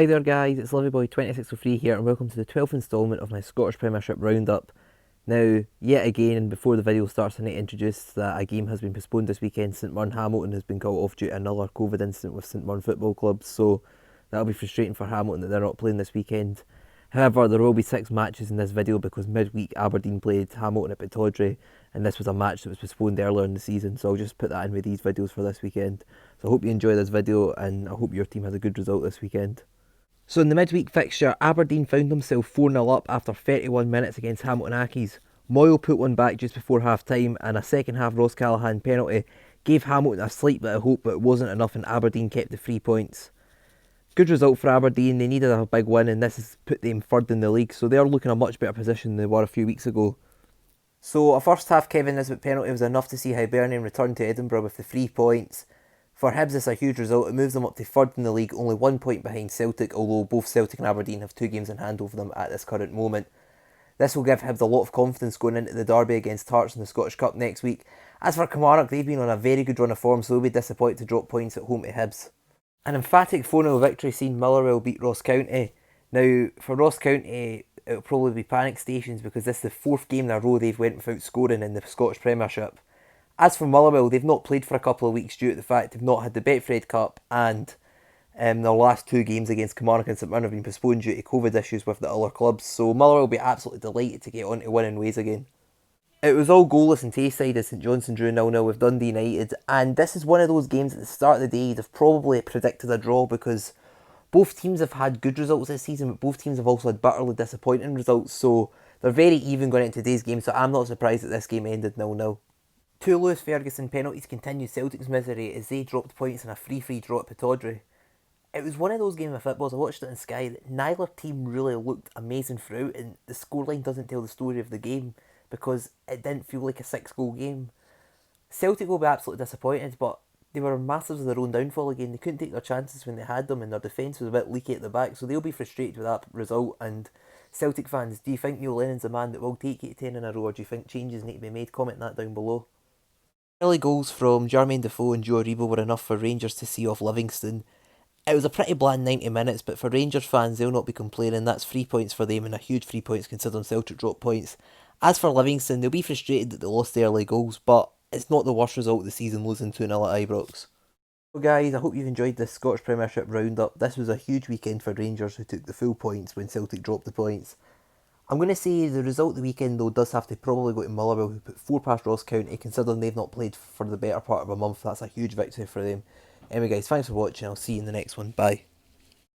Hi there guys, it's Livyboy2603 here and welcome to the 12th instalment of my Scottish Premiership Roundup. Now, yet again, and before the video starts, I need to introduce that a game has been postponed this weekend. St Mirren Hamilton has been called off due to another COVID incident with St Mirren Football Club, so that'll be frustrating for Hamilton that they're not playing this weekend. However, there will be 6 matches in this video because midweek Aberdeen played Hamilton at Pittodrie, and this was a match that was postponed earlier in the season, so I'll just put that in with these videos for this weekend. So I hope you enjoy this video and I hope your team has a good result this weekend. So in the midweek fixture, Aberdeen found themselves 4-0 up after 31 minutes against Hamilton Accies. Moyle put one back just before half time, and a second half Ross Callaghan penalty gave Hamilton a slight bit of hope, but it wasn't enough, and Aberdeen kept the 3 points. Good result for Aberdeen. They needed a big win, and this has put them third in the league, so they are looking a much better position than they were a few weeks ago. So a first half Kevin Nisbet penalty was enough to see Hibernian return to Edinburgh with the 3 points. For Hibs, it's a huge result. It moves them up to third in the league, only 1 point behind Celtic, although both Celtic and Aberdeen have 2 games in hand over them at this current moment. This will give Hibs a lot of confidence going into the derby against Hearts in the Scottish Cup next week. As for Kilmarnock, they've been on a very good run of form, so they'll be disappointed to drop points at home to Hibs. An emphatic 4-0 victory seen Motherwell beat Ross County. Now, for Ross County, it'll probably be panic stations because this is the 4th game in a row they've went without scoring in the Scottish Premiership. As for Motherwell, they've not played for a couple of weeks due to the fact they've not had the Betfred Cup, and their last 2 games against Kilmarnock and St Mirren have been postponed due to COVID issues with the other clubs, so Motherwell will be absolutely delighted to get on to winning ways again. It was all goalless and Tayside as St Johnstone drew 0-0 with Dundee United, and this is one of those games at the start of the day they've probably predicted a draw because both teams have had good results this season, but both teams have also had bitterly disappointing results, so they're very even going into today's game, so I'm not surprised that this game ended 0-0. 2 Lewis Ferguson penalties continued Celtic's misery as they dropped points in a 3-3 draw at Pittodrie. It was one of those games of footballs, I watched it on Sky, that neither team really looked amazing throughout, and the scoreline doesn't tell the story of the game because it didn't feel like a 6-goal game. Celtic will be absolutely disappointed, but they were masters of their own downfall again. They couldn't take their chances when they had them, and their defence was a bit leaky at the back, so they'll be frustrated with that result. And Celtic fans, do you think Neil Lennon's the man that will take you to 10 in a row, or do you think changes need to be made? Comment that down below. Early goals from Jermaine Defoe and Joe Aribo were enough for Rangers to see off Livingston. It was a pretty bland 90 minutes, but for Rangers fans, they'll not be complaining. That's 3 points for them and a huge 3 points considering Celtic dropped points. As for Livingston, they'll be frustrated that they lost the early goals, but it's not the worst result of the season losing 2-0 at Ibrox. So guys, I hope you've enjoyed this Scottish Premiership roundup. This was a huge weekend for Rangers who took the full points when Celtic dropped the points. I'm going to say the result of the weekend though does have to probably go to Motherwell, who put 4 past Ross County, considering they've not played for the better part of a month. That's a huge victory for them. Anyway guys, thanks for watching, I'll see you in the next one, bye.